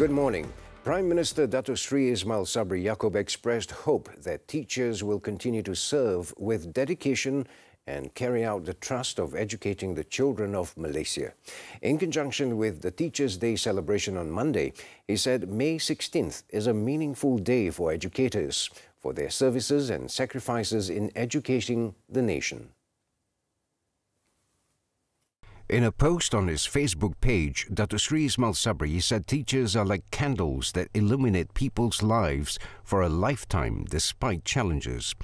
Good morning. Prime Minister Datuk Sri Ismail Sabri Yaakob expressed hope that teachers will continue to serve with dedication and carry out the trust of educating the children of Malaysia. In conjunction with the Teachers' Day celebration on Monday, he said May 16th is a meaningful day for educators for their services and sacrifices in educating the nation. In a post on his Facebook page, Datuk Sri Ismail Sabri said teachers are like candles that illuminate people's lives for a lifetime despite challenges.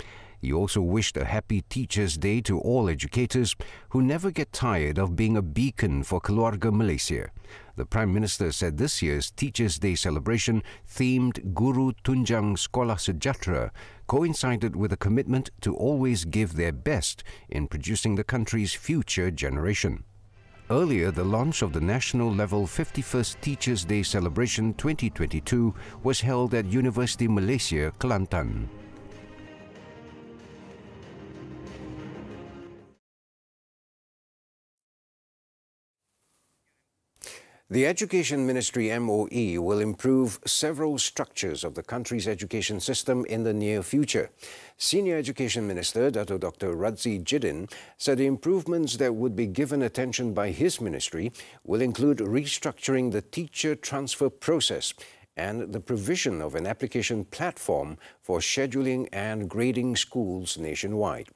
He also wished a happy Teachers' Day to all educators who never get tired of being a beacon for Keluarga Malaysia. The Prime Minister said this year's Teachers' Day celebration, themed Guru Tunjang Sekolah Sejahtera, coincided with a commitment to always give their best in producing the country's future generation. Earlier, the launch of the national level 51st Teachers' Day celebration 2022 was held at University Malaysia, Kelantan. The Education Ministry MOE will improve several structures of the country's education system in the near future. Senior Education Minister Dato Dr. Radzi Jidin said the improvements that would be given attention by his ministry will include restructuring the teacher transfer process and the provision of an application platform for scheduling and grading schools nationwide.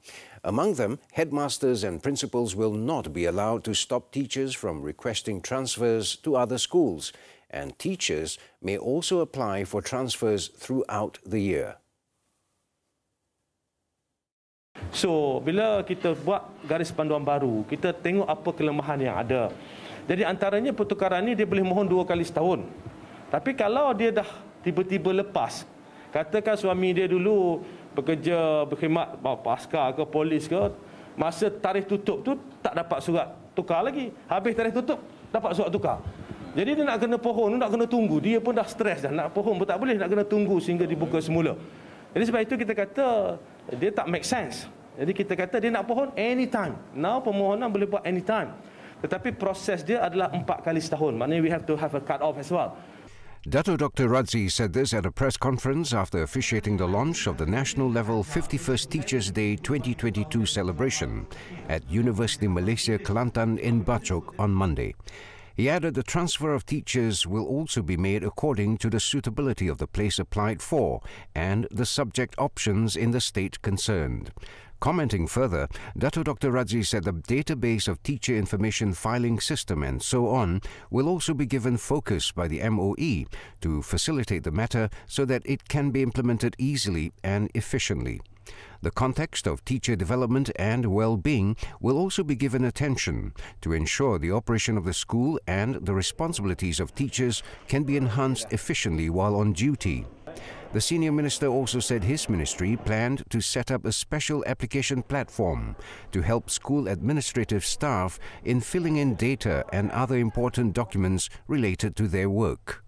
Among them, headmasters and principals will not be allowed to stop teachers from requesting transfers to other schools, and teachers may also apply for transfers throughout the year. So, bila kita buat garis panduan baru, kita tengok apa kelemahan yang ada. Jadi antaranya pertukaran ni dia boleh mohon 2 kali setahun. Tapi kalau dia dah tiba-tiba lepas, katakan suami dia dulu bekerja berkhidmat askar ke polis ke, masa tarikh tutup tu tak dapat surat tukar lagi. Habis tarikh tutup dapat surat tukar. Jadi dia nak kena pohon, nak kena tunggu. Dia pun dah stres dah, nak pohon pun tak boleh, nak kena tunggu sehingga dibuka semula. Jadi sebab itu kita kata dia tak make sense. Jadi kita kata dia nak pohon anytime. Now permohonan boleh buat anytime. Tetapi proses dia adalah 4 kali setahun. Maknanya we have to have a cut off as well. Dato Dr. Radzi said this at a press conference after officiating the launch of the National Level 51st Teachers' Day 2022 celebration at University Malaysia Kelantan in Bachok on Monday. He added the transfer of teachers will also be made according to the suitability of the place applied for and the subject options in the state concerned. Commenting further, Dato Dr. Radzi said the database of teacher information filing system and so on will also be given focus by the MOE to facilitate the matter so that it can be implemented easily and efficiently. The context of teacher development and well-being will also be given attention to ensure the operation of the school and the responsibilities of teachers can be enhanced efficiently while on duty. The senior minister also said his ministry planned to set up a special application platform to help school administrative staff in filling in data and other important documents related to their work.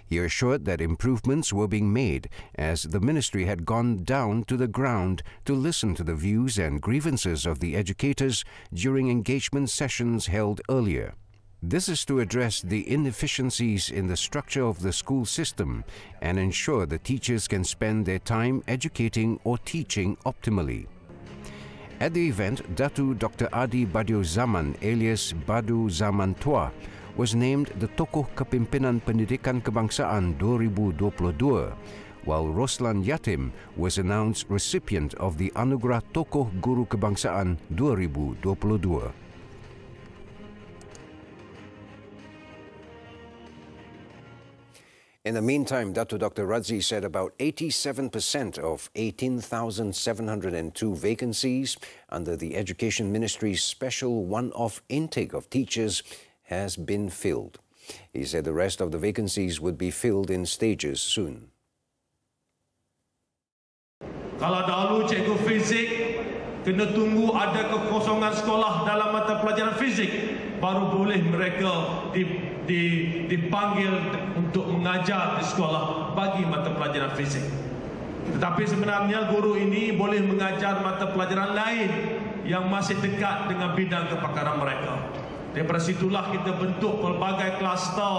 He assured that improvements were being made as the ministry had gone down to the ground to listen to the views and grievances of the educators during engagement sessions held earlier. This is to address the inefficiencies in the structure of the school system and ensure the teachers can spend their time educating or teaching optimally. At the event, Datu Dr. Adi Badio Zaman alias Badu Zaman Tua was named the Tokoh Kepimpinan Pendidikan Kebangsaan 2022, while Roslan Yatim was announced recipient of the Anugerah Tokoh Guru Kebangsaan 2022. In the meantime, Dato Dr. Radzi said about 87% of 18,702 vacancies under the Education Ministry's special one-off intake of teachers has been filled. He said the rest of the vacancies would be filled in stages soon. Kalau dahulu cikgu fizik kena tunggu ada kekosongan sekolah dalam mata pelajaran fizik, baru boleh mereka dipanggil untuk mengajar di sekolah bagi mata pelajaran fizik. Tetapi sebenarnya guru ini boleh mengajar mata pelajaran lain yang masih dekat dengan bidang kepakaran mereka. Daripada situlah kita bentuk pelbagai kluster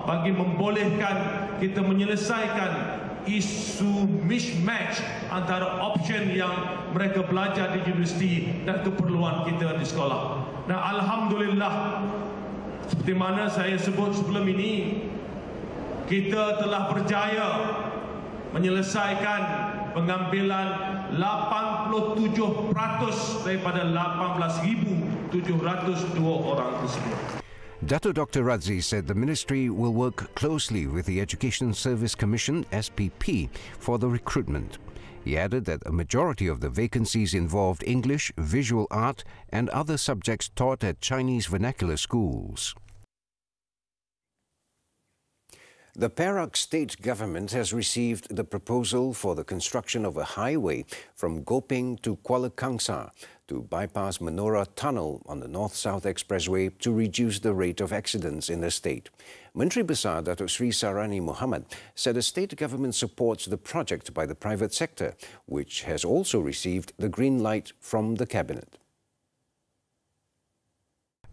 bagi membolehkan kita menyelesaikan isu mismatch antara option yang mereka belajar di universiti dan keperluan kita di sekolah. Dan alhamdulillah, seperti mana saya sebut sebelum ini, kita telah berjaya menyelesaikan pengambilan 87% daripada 18,702 orang tersebut. Dato Dr. Radzi said the ministry will work closely with the Education Service Commission (SPP) for the recruitment. He added that a majority of the vacancies involved English, visual art and other subjects taught at Chinese vernacular schools. The Perak state government has received the proposal for the construction of a highway from Gopeng to Kuala Kangsar to bypass Menora Tunnel on the North-South Expressway to reduce the rate of accidents in the state. Menteri Besar Datuk Sri Sarani Mohamad said the state government supports the project by the private sector, which has also received the green light from the cabinet.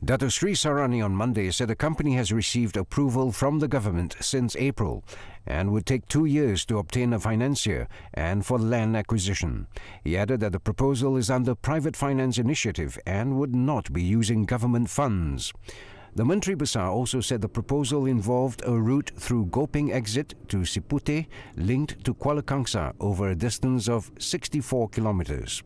Datuk Sri Sarani on Monday said the company has received approval from the government since April and would take 2 years to obtain a financier and for land acquisition. He added that the proposal is under private finance initiative and would not be using government funds. The Menteri Besar also said the proposal involved a route through Gopeng exit to Sipute linked to Kuala Kangsar over a distance of 64 kilometers.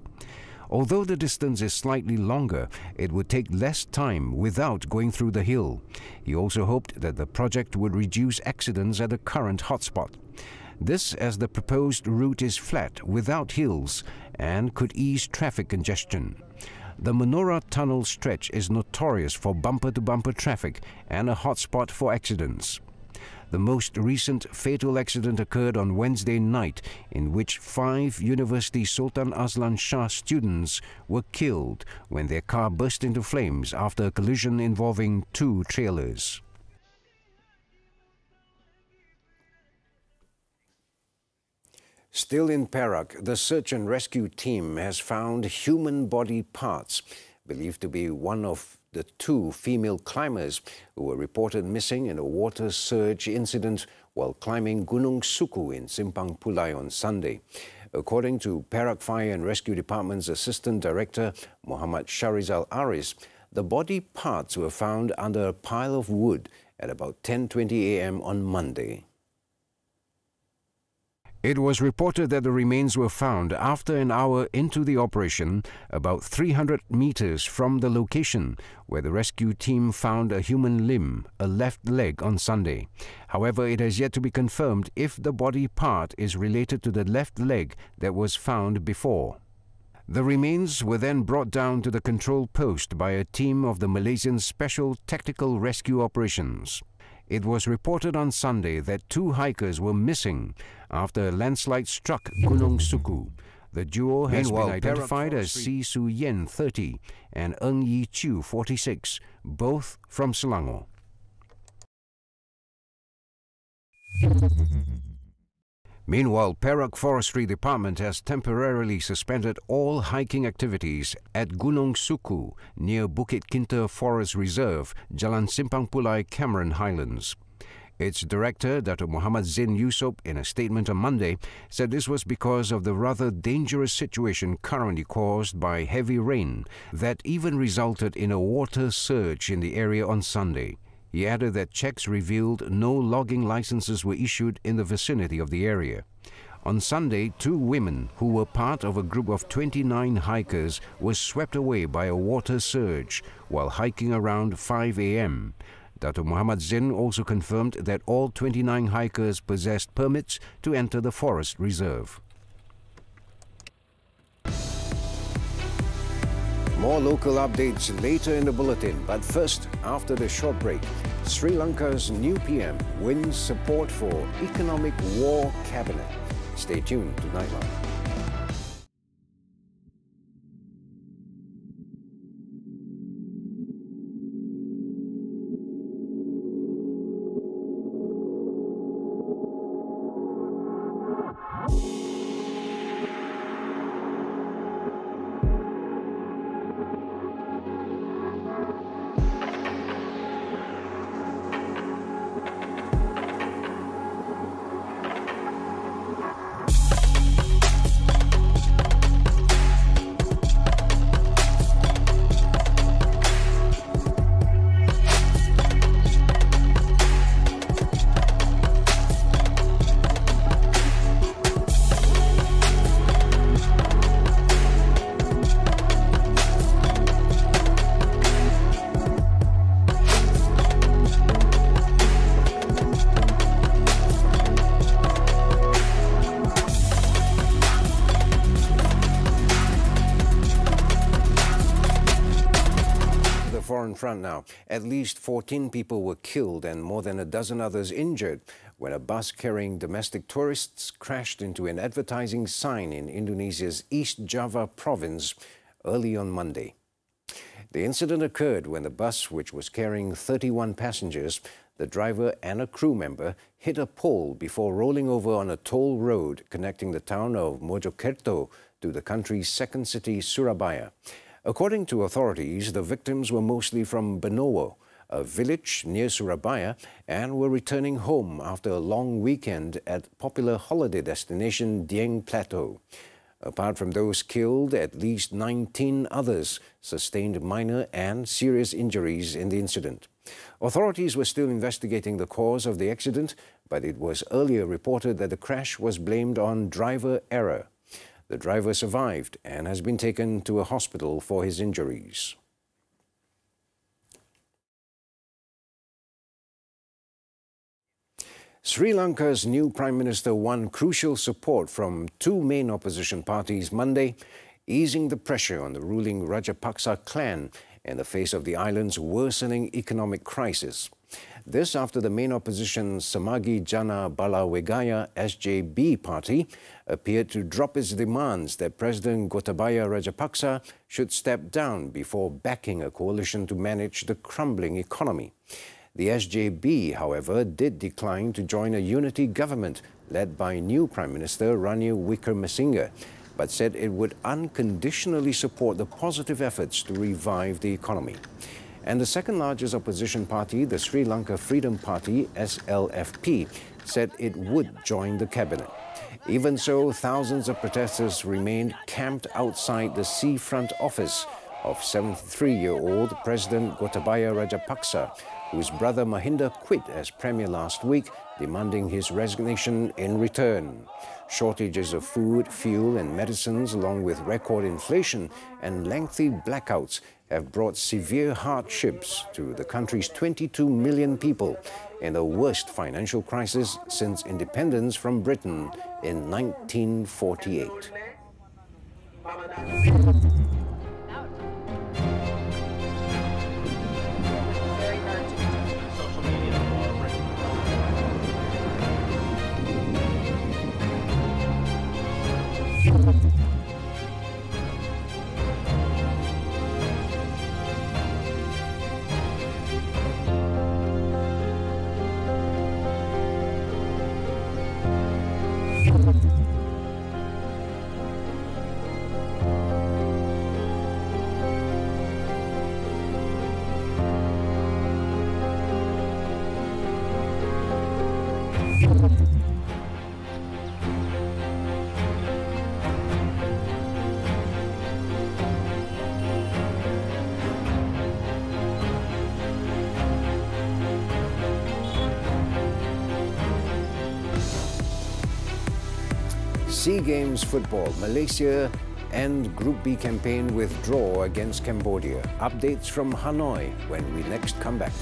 Although the distance is slightly longer, it would take less time without going through the hill. He also hoped that the project would reduce accidents at the current hotspot. This as the proposed route is flat without hills and could ease traffic congestion. The Menora Tunnel stretch is notorious for bumper-to-bumper traffic and a hotspot for accidents. The most recent fatal accident occurred on Wednesday night, in which 5 University Sultan Azlan Shah students were killed when their car burst into flames after a collision involving 2 trailers. Still in Perak, the search and rescue team has found human body parts, believed to be one of the 2 female climbers who were reported missing in a water surge incident while climbing Gunung Suku in Simpang Pulai on Sunday. According to Perak Fire and Rescue Department's Assistant Director Muhammad Sharizal Aris, the body parts were found under a pile of wood at about 10:20 a.m. on Monday. It was reported that the remains were found after an hour into the operation, about 300 meters from the location where the rescue team found a human limb, a left leg, on Sunday. However, it has yet to be confirmed if the body part is related to the left leg that was found before. The remains were then brought down to the control post by a team of the Malaysian Special Tactical Rescue Operations. It was reported on Sunday that 2 hikers were missing after a landslide struck Gunung Suku. The duo has been identified as Si Su Yen, 30, and Ng Yi Chu, 46, both from Selangor. Meanwhile, Perak Forestry Department has temporarily suspended all hiking activities at Gunung Suku near Bukit Kinta Forest Reserve, Jalan Simpang Pulai, Cameron Highlands. Its director, Dato Muhammad Zain Yusof, in a statement on Monday, said this was because of the rather dangerous situation currently caused by heavy rain that even resulted in a water surge in the area on Sunday. He added that checks revealed no logging licenses were issued in the vicinity of the area. On Sunday, 2 women who were part of a group of 29 hikers were swept away by a water surge while hiking around 5 a.m. Dato Muhammad Zain also confirmed that all 29 hikers possessed permits to enter the forest reserve. More local updates later in the bulletin, but first, after the short break, Sri Lanka's new PM wins support for Economic War Cabinet. Stay tuned to Nightline. front now. At least 14 people were killed and more than a dozen others injured when a bus carrying domestic tourists crashed into an advertising sign in Indonesia's East Java province early on Monday. The incident occurred when the bus, which was carrying 31 passengers, the driver and a crew member, hit a pole before rolling over on a toll road connecting the town of Mojokerto to the country's second city, Surabaya. According to authorities, the victims were mostly from Benowo, a village near Surabaya, and were returning home after a long weekend at popular holiday destination Dieng Plateau. Apart from those killed, at least 19 others sustained minor and serious injuries in the incident. Authorities were still investigating the cause of the accident, but it was earlier reported that the crash was blamed on driver error. The driver survived and has been taken to a hospital for his injuries. Sri Lanka's new Prime Minister won crucial support from two main opposition parties Monday, easing the pressure on the ruling Rajapaksa clan in the face of the island's worsening economic crisis. This after the main opposition Samagi Jana Balawegaya SJB party appeared to drop its demands that President Gotabaya Rajapaksa should step down before backing a coalition to manage the crumbling economy. The SJB, however, did decline to join a unity government led by new Prime Minister Ranil Wickremesinghe, but said it would unconditionally support the positive efforts to revive the economy. And the second largest opposition party, the Sri Lanka Freedom Party, SLFP, said it would join the cabinet. Even so, thousands of protesters remained camped outside the seafront office of 73-year-old President Gotabaya Rajapaksa, whose brother Mahinda quit as premier last week, demanding his resignation in return. Shortages of food, fuel and medicines, along with record inflation and lengthy blackouts, have brought severe hardships to the country's 22 million people in the worst financial crisis since independence from Britain in 1948. SEA Games football, Malaysia end Group B campaign with draw against Cambodia. Updates from Hanoi when we next come back.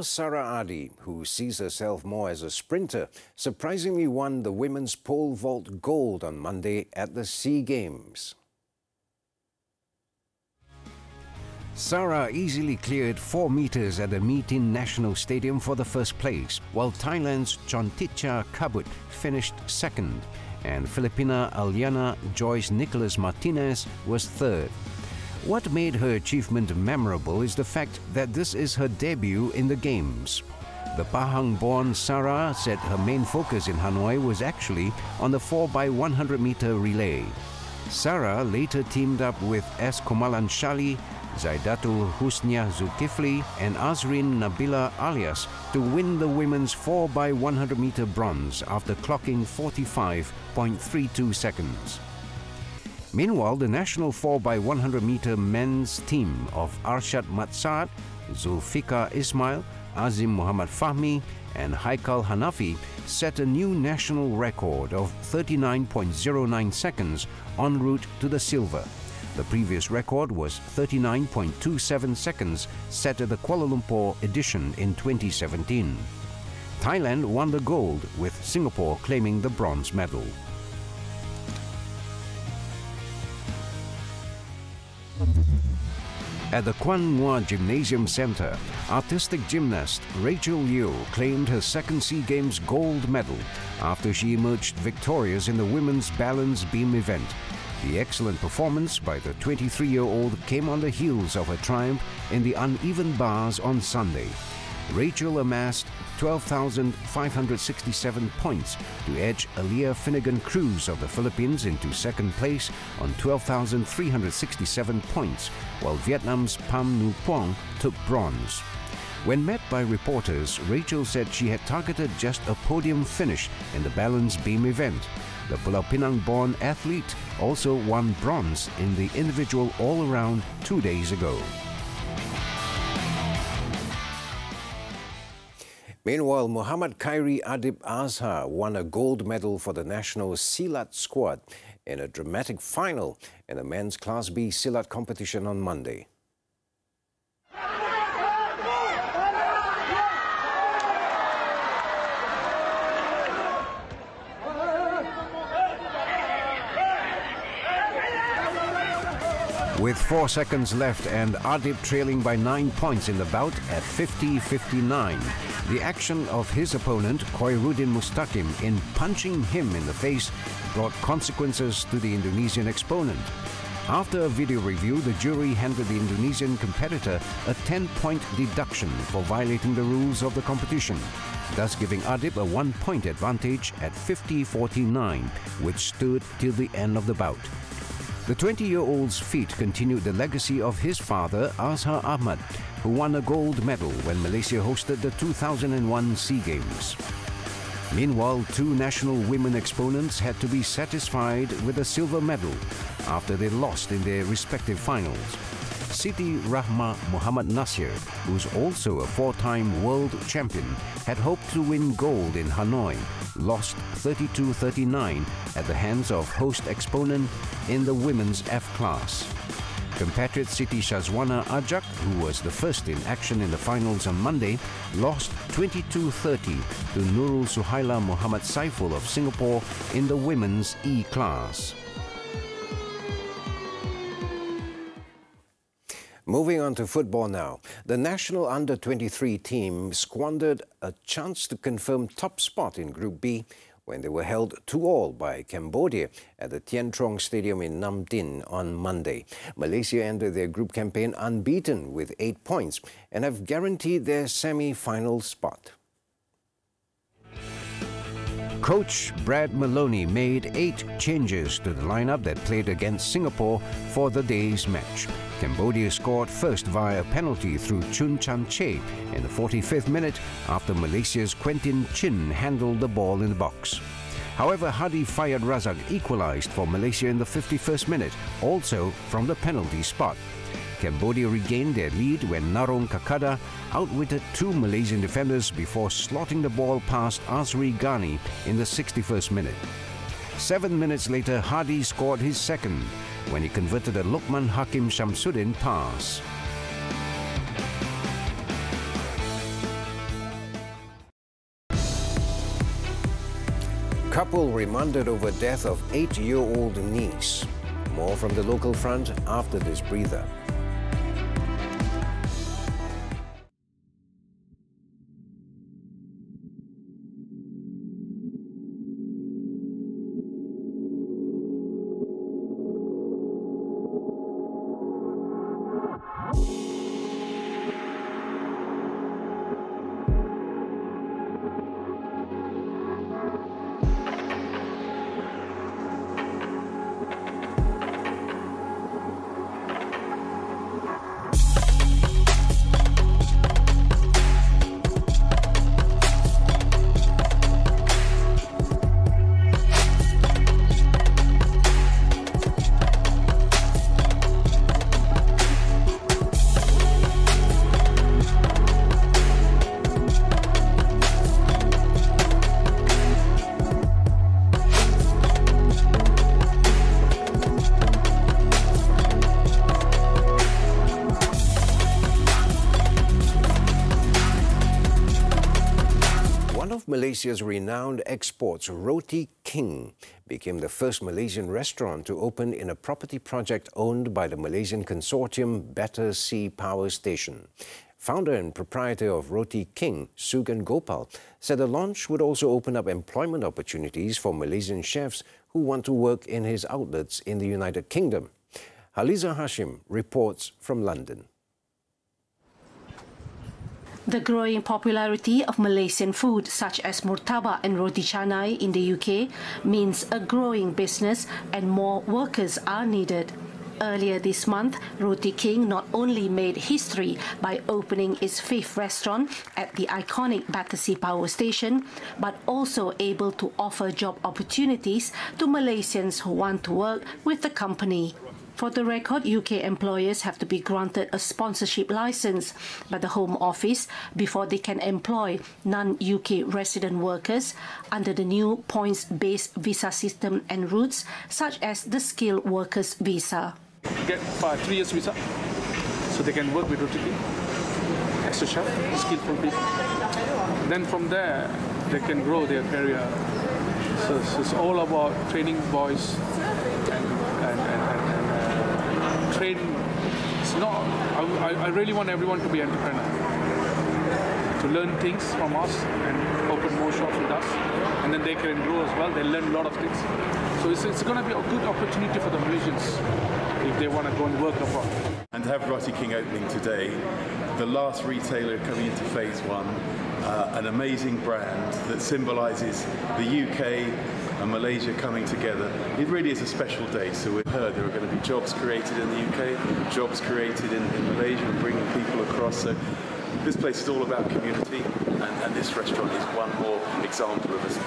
Sarah Adi, who sees herself more as a sprinter, surprisingly won the women's pole vault gold on Monday at the SEA Games. Sarah easily cleared 4 meters at the Meetin National Stadium for the first place, while Thailand's Chonticha Kabut finished second. and Filipina Aliana Joyce Nicholas Martinez was third. What made her achievement memorable is the fact that this is her debut in the Games. The Pahang-born Sarah said her main focus in Hanoi was actually on the 4x100-meter relay. Sarah later teamed up with S. Komalan Shali, Zaidatul Husnia Zulkifli and Azrin Nabila Alias to win the women's 4x100-meter bronze after clocking 45.32 seconds. Meanwhile, the national 4x100-meter men's team of Arshad Matsad, Zulfikar Ismail, Azim Muhammad Fahmi and Haikal Hanafi set a new national record of 39.09 seconds en route to the silver. The previous record was 39.27 seconds set at the Kuala Lumpur edition in 2017. Thailand won the gold, with Singapore claiming the bronze medal. At the Kwan Mua Gymnasium Centre, artistic gymnast Rachel Liu claimed her second SEA Games gold medal after she emerged victorious in the women's balance beam event. The excellent performance by the 23-year-old came on the heels of her triumph in the uneven bars on Sunday. Rachel amassed 12,567 points to edge Aliyah Finnegan Cruz of the Philippines into second place on 12,367 points, while Vietnam's Pham Nhu Puong took bronze. When met by reporters, Rachel said she had targeted just a podium finish in the balance beam event. The Pulau Pinang-born athlete also won bronze in the individual all-around 2 days ago. Meanwhile, Muhammad Khairi Adib Azhar won a gold medal for the national Silat squad in a dramatic final in the men's Class B Silat competition on Monday. With 4 seconds left and Adib trailing by 9 points in the bout at 50-59, the action of his opponent, Khairuddin Mustaqim, in punching him in the face brought consequences to the Indonesian exponent. After a video review, the jury handed the Indonesian competitor a 10-point deduction for violating the rules of the competition, thus giving Adib a 1-point advantage at 50-49, which stood till the end of the bout. The 20-year-old's feat continued the legacy of his father, Azhar Ahmad, who won a gold medal when Malaysia hosted the 2001 SEA Games. Meanwhile, 2 national women exponents had to be satisfied with a silver medal after they lost in their respective finals. Siti Rahma Muhammad Nasir, who's also a 4-time world champion, had hoped to win gold in Hanoi, lost 32-39 at the hands of host exponent in the women's F class. Compatriot Siti Shazwana Ajak, who was the first in action in the finals on Monday, lost 22-30 to Nurul Suhaila Muhammad Saiful of Singapore in the women's E class. Moving on to football now. The national under-23 team squandered a chance to confirm top spot in Group B when they were held 2-2 by Cambodia at the Tien Trong Stadium in Nam Dinh on Monday. Malaysia ended their group campaign unbeaten with 8 points and have guaranteed their semi-final spot. Coach Brad Maloney made 8 changes to the lineup that played against Singapore for the day's match. Cambodia scored first via a penalty through Chun Chan Che in the 45th minute after Malaysia's Quentin Chin handled the ball in the box. However, Hadi Fayad Razak equalized for Malaysia in the 51st minute, also from the penalty spot. Cambodia regained their lead when Narong Kakada outwitted 2 Malaysian defenders before slotting the ball past Azri Ghani in the 61st minute. 7 minutes later, Hadi scored his second when he converted a Luqman Hakim Shamsuddin pass. Couple remanded over death of 8-year-old niece. More from the local front after this breather. Malaysia's renowned exports, Roti King, became the first Malaysian restaurant to open in a property project owned by the Malaysian consortium Better Sea Power Station. Founder and proprietor of Roti King, Sugan Gopal, said the launch would also open up employment opportunities for Malaysian chefs who want to work in his outlets in the United Kingdom. Haliza Hashim reports from London. The growing popularity of Malaysian food such as murtabak and roti canai in the UK means a growing business and more workers are needed. Earlier this month, Roti King not only made history by opening its 5th restaurant at the iconic Battersea Power Station, but also able to offer job opportunities to Malaysians who want to work with the company. For the record, UK employers have to be granted a sponsorship license by the Home Office before they can employ non-UK resident workers under the new points-based visa system and routes, such as the skilled workers visa. Get 3 years visa, so they can work with Roti King, extra chef, skillful people. Then from there, they can grow their career. So it's all about training boys and training. It's not. I really want everyone to be entrepreneur, to learn things from us and open more shops with us, and then they can grow as well. They learn a lot of things. So it's going to be a good opportunity for the Malaysians if they want to go and work abroad. And to have Roti King opening today, the last retailer coming into phase 1, an amazing brand that symbolises the UK and Malaysia coming together. It really is a special day. So we've heard there are going to be jobs created in the UK, jobs created in Malaysia, and bringing people across. So this place is all about community, and this restaurant is one more example of us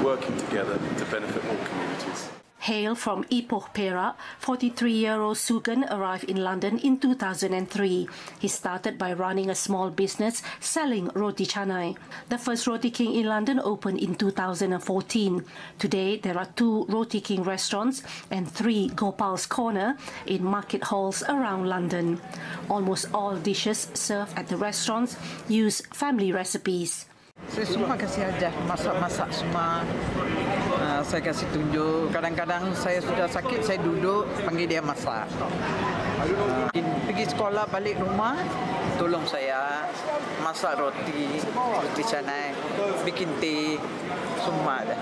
working together to benefit more communities. Hail from Ipoh, Perak, 43-year-old Sugan arrived in London in 2003. He started by running a small business selling roti canai. The first Roti King in London opened in 2014. Today, there are 2 Roti King restaurants and 3 Gopal's Corner in market halls around London. Almost all dishes served at the restaurants use family recipes. Saya semua kasih ajar, masak-masak semua. Saya kasih tunjuk. Kadang-kadang saya sudah sakit, saya duduk, panggil dia masak. Pergi sekolah, balik rumah, tolong saya masak roti canai, bikin teh, semua ada.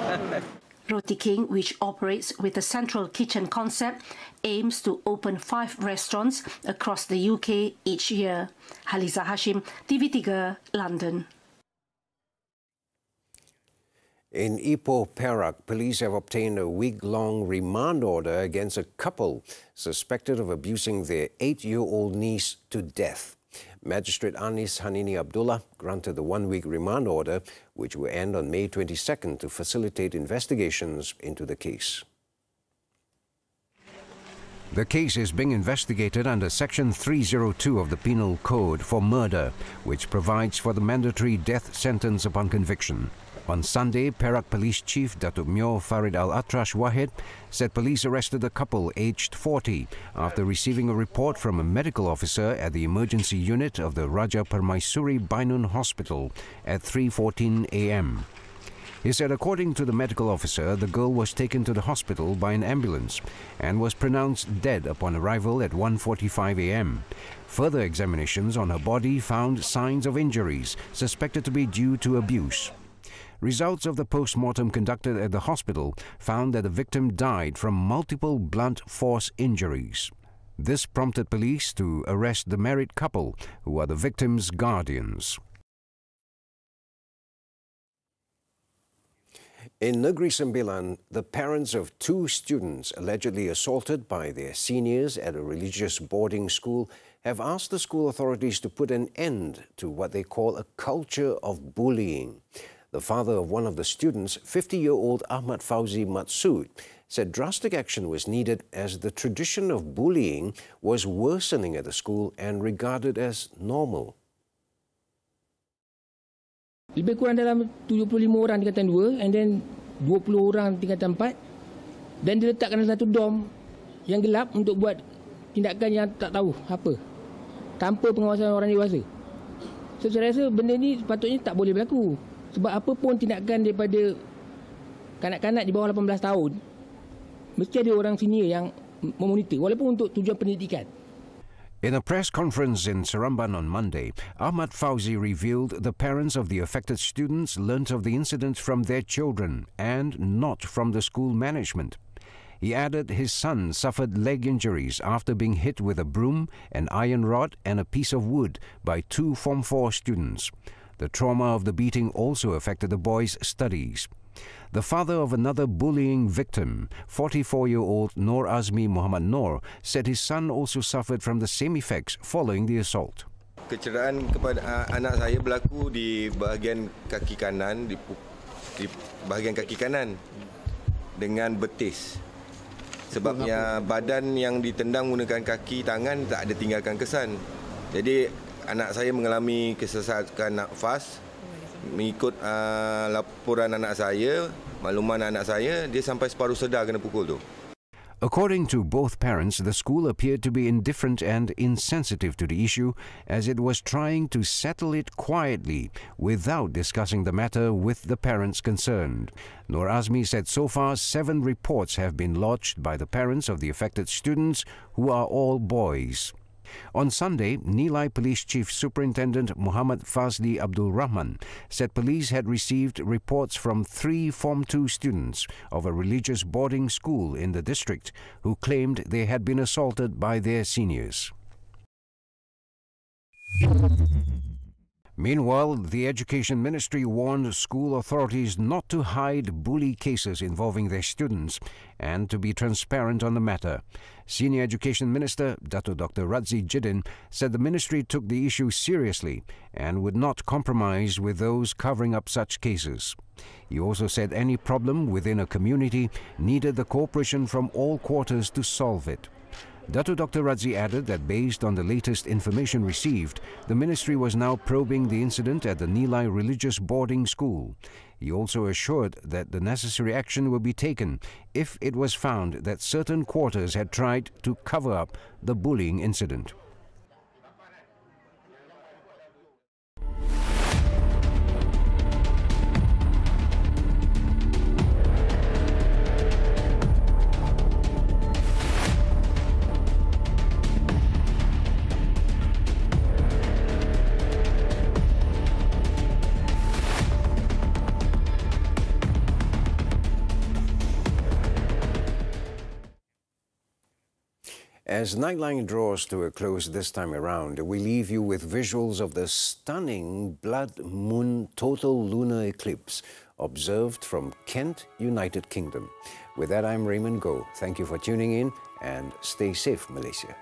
Roti King, which operates with a central kitchen concept, aims to open 5 restaurants across the UK each year. Haliza Hashim, TV3, London. In Ipoh, Perak, police have obtained a week-long remand order against a couple suspected of abusing their 8-year-old niece to death. Magistrate Anis Hanini Abdullah granted the 1-week remand order, which will end on May 22nd to facilitate investigations into the case. The case is being investigated under Section 302 of the Penal Code for murder, which provides for the mandatory death sentence upon conviction. On Sunday, Perak Police Chief Datuk Myo Farid Al-Atrash Wahid said police arrested a couple aged 40 after receiving a report from a medical officer at the emergency unit of the Raja Permaisuri Bainun Hospital at 3:14 a.m. He said according to the medical officer, the girl was taken to the hospital by an ambulance and was pronounced dead upon arrival at 1:45 a.m. Further examinations on her body found signs of injuries suspected to be due to abuse. Results of the post-mortem conducted at the hospital found that the victim died from multiple blunt force injuries. This prompted police to arrest the married couple, who are the victims' guardians. In Negeri Sembilan, the parents of 2 students allegedly assaulted by their seniors at a religious boarding school have asked the school authorities to put an end to what they call a culture of bullying. The father of one of the students, 50-year-old Ahmad Fauzi Matsud, said drastic action was needed as the tradition of bullying was worsening at the school and regarded as normal. Lebih kurang dalam 75 orang tingkatan 2 and then 20 orang tingkatan 4 dan diletakkan dalam satu dom yang gelap untuk buat tindakan yang tak tahu apa tanpa pengawasan orang dewasa. So, saya rasa benda ni sepatutnya tak boleh berlaku sebab apa pun tindakan daripada kanak-kanak di bawah 18 tahun mesti ada orang senior yang memonitor walaupun untuk tujuan pendidikan. In a press conference in Seremban on Monday, Ahmad Fauzi revealed the parents of the affected students learnt of the incident from their children and not from the school management. He added his son suffered leg injuries after being hit with a broom, an iron rod and a piece of wood by 2 Form 4 students. The trauma of the beating also affected the boy's studies. The father of another bullying victim, 44-year-old Nur Azmi Muhammad Nur, said his son also suffered from the same effects following the assault. Kecederaan kepada anak saya berlaku di bahagian kaki kanan, di bahagian kaki kanan dengan betis. Sebabnya badan yang ditendang menggunakan kaki tangan tak ada tinggalkan kesan. Jadi anak saya mengalami kesesakan nafas. Mengikut laporan anak saya, makluman anak saya, dia sampai separuh sedar kena pukul tu. According to both parents, the school appeared to be indifferent and insensitive to the issue as it was trying to settle it quietly without discussing the matter with the parents concerned. Nur Azmi said so far 7 reports have been lodged by the parents of the affected students, who are all boys. On Sunday, Nilai Police Chief Superintendent Muhammad Fazli Abdul Rahman said police had received reports from 3 Form 2 students of a religious boarding school in the district who claimed they had been assaulted by their seniors. Meanwhile, the Education Ministry warned school authorities not to hide bully cases involving their students and to be transparent on the matter. Senior Education Minister Dato Dr. Radzi Jidin said the ministry took the issue seriously and would not compromise with those covering up such cases. He also said any problem within a community needed the cooperation from all quarters to solve it. Dato Dr. Radzi added that based on the latest information received, the ministry was now probing the incident at the Nilai Religious Boarding School. He also assured that the necessary action will be taken if it was found that certain quarters had tried to cover up the bullying incident. As Nightline draws to a close this time around, we leave you with visuals of the stunning blood moon total lunar eclipse observed from Kent, United Kingdom. With that, I'm Raymond Goh. Thank you for tuning in and stay safe, Malaysia.